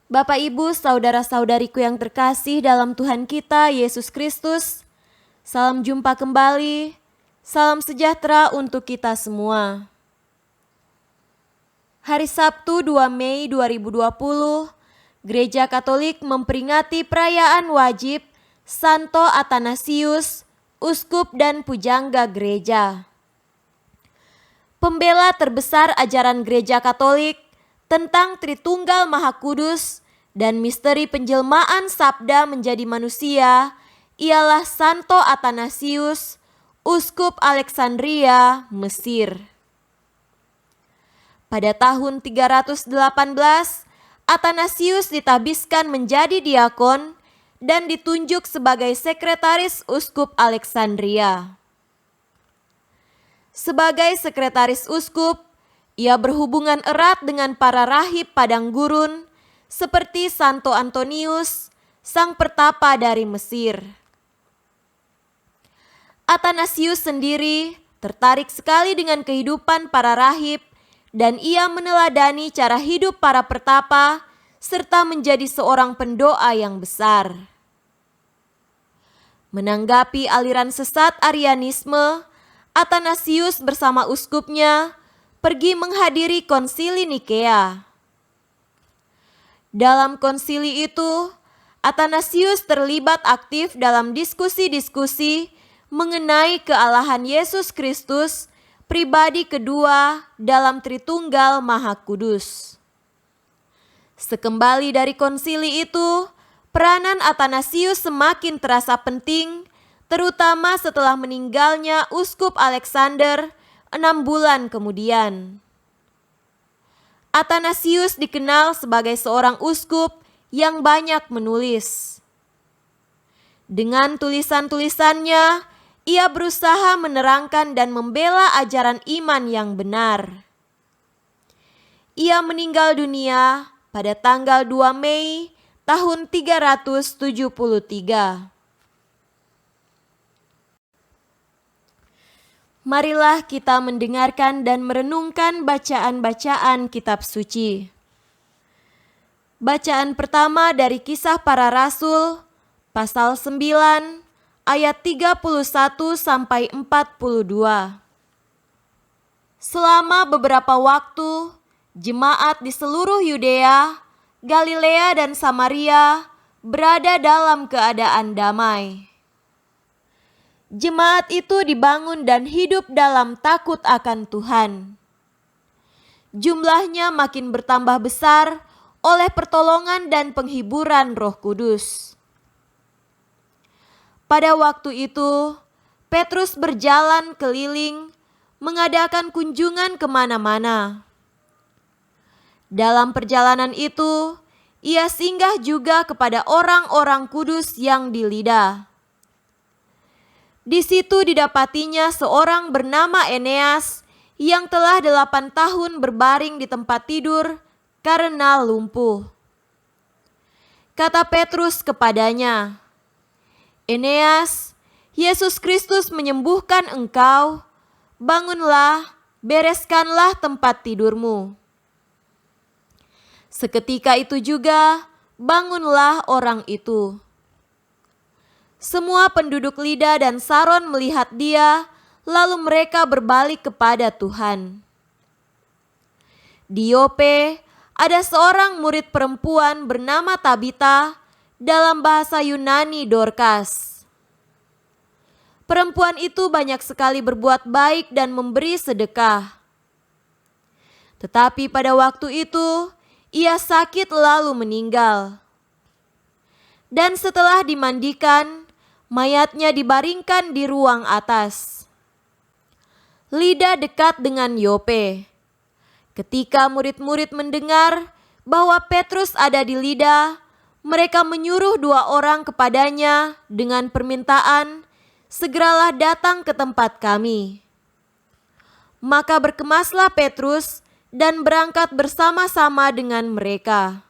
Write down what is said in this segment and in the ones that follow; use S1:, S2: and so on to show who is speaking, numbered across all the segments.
S1: Bapak, Ibu, saudara-saudariku yang terkasih dalam Tuhan kita Yesus Kristus, salam jumpa kembali, salam sejahtera untuk kita semua. Hari Sabtu 2 Mei 2020, Gereja Katolik memperingati perayaan wajib Santo Athanasius, Uskup dan Pujangga Gereja. Pembela terbesar ajaran Gereja Katolik tentang Tritunggal Maha Kudus dan misteri penjelmaan Sabda menjadi manusia ialah Santo Athanasius, Uskup Alexandria, Mesir. Pada tahun 318, Athanasius ditabiskan menjadi diakon dan ditunjuk sebagai sekretaris Uskup Alexandria. Sebagai sekretaris uskup, ia berhubungan erat dengan para rahib padang gurun seperti Santo Antonius, sang pertapa dari Mesir. Athanasius sendiri tertarik sekali dengan kehidupan para rahib dan ia meneladani cara hidup para pertapa serta menjadi seorang pendoa yang besar. Menanggapi aliran sesat Arianisme, Athanasius bersama uskupnya pergi menghadiri konsili Nikea. Dalam konsili itu, Athanasius terlibat aktif dalam diskusi-diskusi mengenai kealahan Yesus Kristus, pribadi kedua dalam Tritunggal Maha Kudus. Sekembali dari konsili itu, peranan Athanasius semakin terasa penting, terutama setelah meninggalnya Uskup Alexander 6 bulan kemudian. Athanasius dikenal sebagai seorang uskup yang banyak menulis. Dengan tulisan-tulisannya, ia berusaha menerangkan dan membela ajaran iman yang benar. Ia meninggal dunia pada tanggal 2 Mei tahun 373. Marilah kita mendengarkan dan merenungkan bacaan-bacaan kitab suci. Bacaan pertama dari Kisah Para Rasul, pasal 9, ayat 31 sampai 42. Selama beberapa waktu, jemaat di seluruh Yudea, Galilea dan Samaria berada dalam keadaan damai. Jemaat itu dibangun dan hidup dalam takut akan Tuhan. Jumlahnya makin bertambah besar oleh pertolongan dan penghiburan Roh Kudus. Pada waktu itu, Petrus berjalan keliling, mengadakan kunjungan kemana-mana. Dalam perjalanan itu, ia singgah juga kepada orang-orang kudus yang di Lida. Di situ didapatinya seorang bernama Eneas yang telah 8 tahun berbaring di tempat tidur karena lumpuh. Kata Petrus kepadanya, "Eneas, Yesus Kristus menyembuhkan engkau. Bangunlah, bereskanlah tempat tidurmu." Seketika itu juga bangunlah orang itu. Semua penduduk Lida dan Saron melihat dia, lalu mereka berbalik kepada Tuhan. Di Yope ada seorang murid perempuan bernama Tabita, dalam bahasa Yunani Dorkas. Perempuan itu banyak sekali berbuat baik dan memberi sedekah. Tetapi pada waktu itu, ia sakit lalu meninggal. Dan setelah dimandikan, mayatnya dibaringkan di ruang atas. Lida dekat dengan Yope. Ketika murid-murid mendengar bahwa Petrus ada di Lida, mereka menyuruh 2 orang kepadanya dengan permintaan, "Segeralah datang ke tempat kami." Maka berkemaslah Petrus dan berangkat bersama-sama dengan mereka.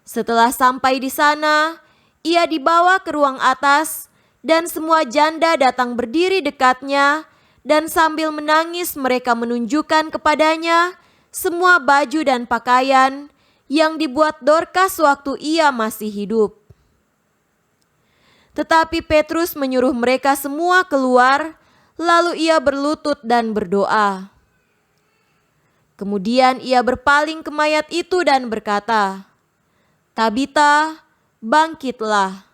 S1: Setelah sampai di sana, ia dibawa ke ruang atas dan semua janda datang berdiri dekatnya dan sambil menangis mereka menunjukkan kepadanya semua baju dan pakaian yang dibuat Dorcas waktu ia masih hidup. Tetapi Petrus menyuruh mereka semua keluar, lalu ia berlutut dan berdoa. Kemudian ia berpaling ke mayat itu dan berkata, "Tabita, bangkitlah."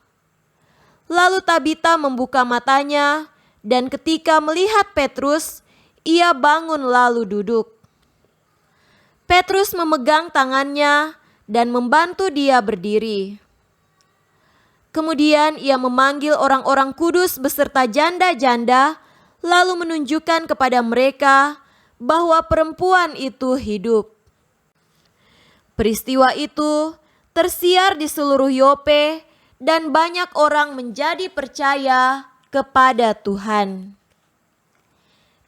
S1: Lalu Tabita membuka matanya, dan ketika melihat Petrus, ia bangun lalu duduk. Petrus memegang tangannya dan membantu dia berdiri. Kemudian ia memanggil orang-orang kudus beserta janda-janda, lalu menunjukkan kepada mereka bahwa perempuan itu hidup. Peristiwa itu tersiar di seluruh Yope, dan banyak orang menjadi percaya kepada Tuhan.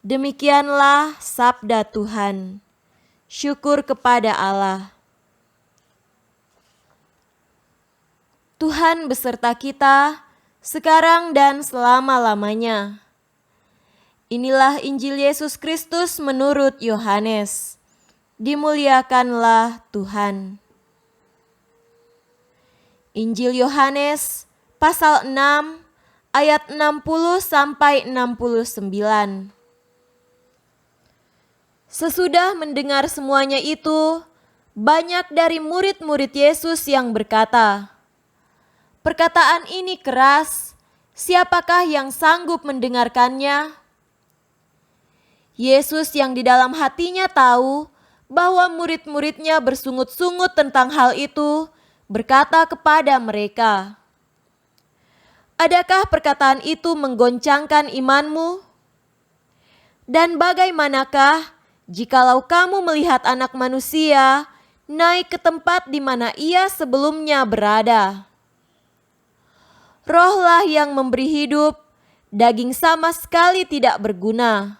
S1: Demikianlah sabda Tuhan. Syukur kepada Allah. Tuhan beserta kita sekarang dan selama-lamanya. Inilah Injil Yesus Kristus menurut Yohanes. Dimuliakanlah Tuhan. Injil Yohanes pasal 6 ayat 60 sampai 69. Sesudah mendengar semuanya itu, banyak dari murid-murid Yesus yang berkata, "Perkataan ini keras, siapakah yang sanggup mendengarkannya?" Yesus yang di dalam hatinya tahu bahwa murid-muridnya bersungut-sungut tentang hal itu, berkata kepada mereka, "Adakah perkataan itu menggoncangkan imanmu? Dan bagaimanakah jikalau kamu melihat Anak Manusia naik ke tempat di mana ia sebelumnya berada? Rohlah yang memberi hidup, daging sama sekali tidak berguna.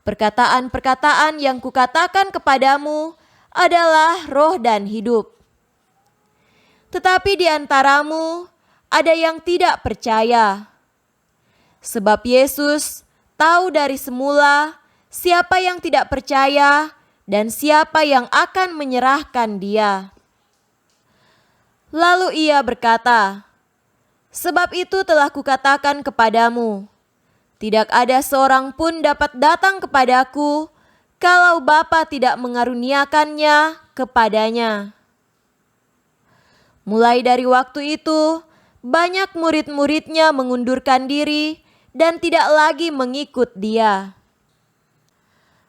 S1: Perkataan-perkataan yang kukatakan kepadamu adalah roh dan hidup. Tetapi di antaramu ada yang tidak percaya. Sebab Yesus tahu dari semula siapa yang tidak percaya dan siapa yang akan menyerahkan dia. Lalu ia berkata, "Sebab itu telah kukatakan kepadamu, tidak ada seorang pun dapat datang kepadaku kalau Bapa tidak mengaruniakannya kepadanya." Mulai dari waktu itu, banyak murid-muridnya mengundurkan diri dan tidak lagi mengikut dia.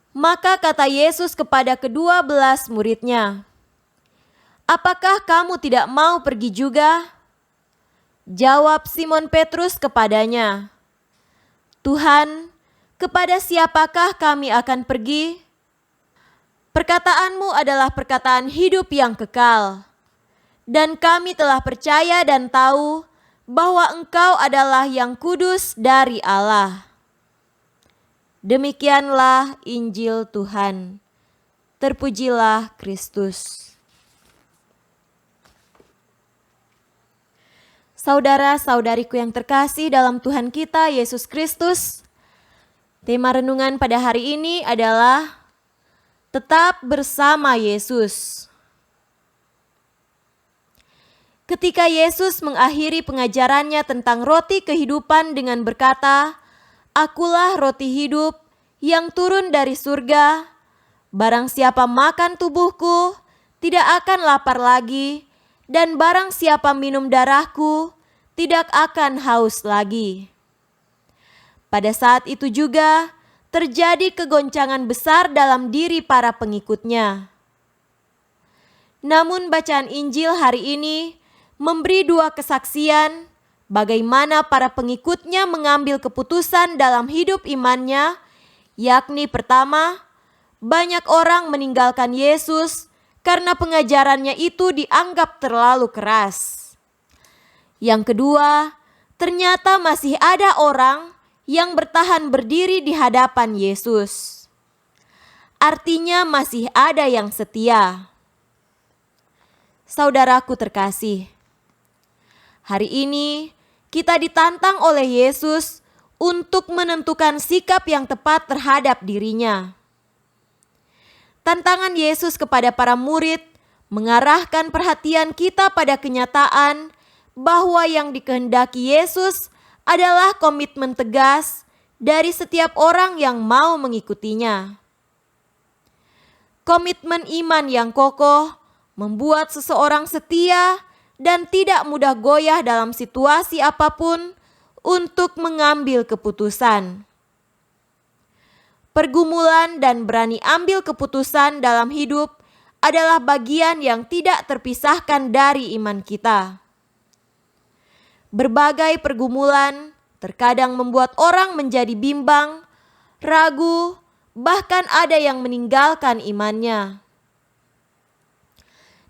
S1: Maka kata Yesus kepada ke-12 muridnya, "Apakah kamu tidak mau pergi juga?" Jawab Simon Petrus kepadanya, "Tuhan, kepada siapakah kami akan pergi? Perkataanmu adalah perkataan hidup yang kekal. Dan kami telah percaya dan tahu bahwa Engkau adalah yang kudus dari Allah." Demikianlah Injil Tuhan. Terpujilah Kristus. Saudara-saudariku yang terkasih dalam Tuhan kita Yesus Kristus, tema renungan pada hari ini adalah tetap bersama Yesus. Ketika Yesus mengakhiri pengajarannya tentang roti kehidupan dengan berkata, "Akulah roti hidup yang turun dari surga. Barang siapa makan tubuhku, tidak akan lapar lagi, dan barang siapa minum darahku, tidak akan haus lagi." Pada saat itu juga terjadi kegoncangan besar dalam diri para pengikutnya. Namun bacaan Injil hari ini memberi dua kesaksian bagaimana para pengikutnya mengambil keputusan dalam hidup imannya, yakni pertama, banyak orang meninggalkan Yesus karena pengajarannya itu dianggap terlalu keras. Yang kedua, ternyata masih ada orang yang bertahan berdiri di hadapan Yesus. Artinya masih ada yang setia. Saudaraku terkasih, hari ini kita ditantang oleh Yesus untuk menentukan sikap yang tepat terhadap dirinya. Tantangan Yesus kepada para murid mengarahkan perhatian kita pada kenyataan bahwa yang dikehendaki Yesus adalah komitmen tegas dari setiap orang yang mau mengikutinya. Komitmen iman yang kokoh membuat seseorang setia dan tidak mudah goyah dalam situasi apapun untuk mengambil keputusan. Pergumulan dan berani ambil keputusan dalam hidup adalah bagian yang tidak terpisahkan dari iman kita. Berbagai pergumulan terkadang membuat orang menjadi bimbang, ragu, bahkan ada yang meninggalkan imannya.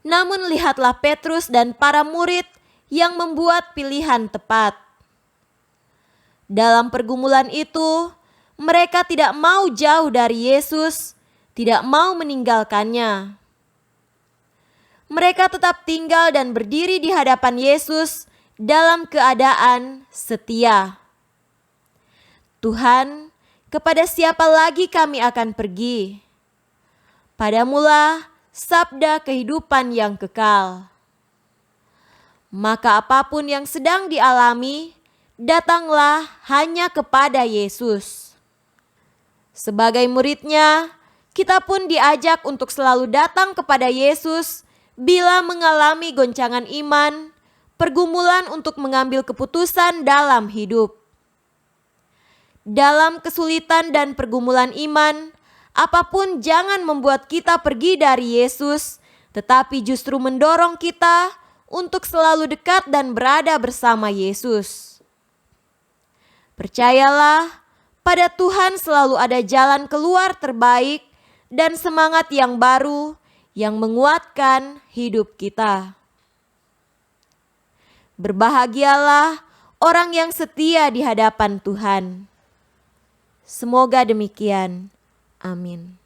S1: Namun lihatlah Petrus dan para murid yang membuat pilihan tepat. Dalam pergumulan itu, mereka tidak mau jauh dari Yesus, tidak mau meninggalkannya. Mereka tetap tinggal dan berdiri di hadapan Yesus dalam keadaan setia. Tuhan, kepada siapa lagi kami akan pergi? Padamulah sabda kehidupan yang kekal. Maka apapun yang sedang dialami, datanglah hanya kepada Yesus. Sebagai muridnya, kita pun diajak untuk selalu datang kepada Yesus bila mengalami goncangan iman, pergumulan untuk mengambil keputusan dalam hidup. Dalam kesulitan dan pergumulan iman, apapun jangan membuat kita pergi dari Yesus, tetapi justru mendorong kita untuk selalu dekat dan berada bersama Yesus. Percayalah, pada Tuhan selalu ada jalan keluar terbaik dan semangat yang baru yang menguatkan hidup kita. Berbahagialah orang yang setia di hadapan Tuhan. Semoga demikian. Amin.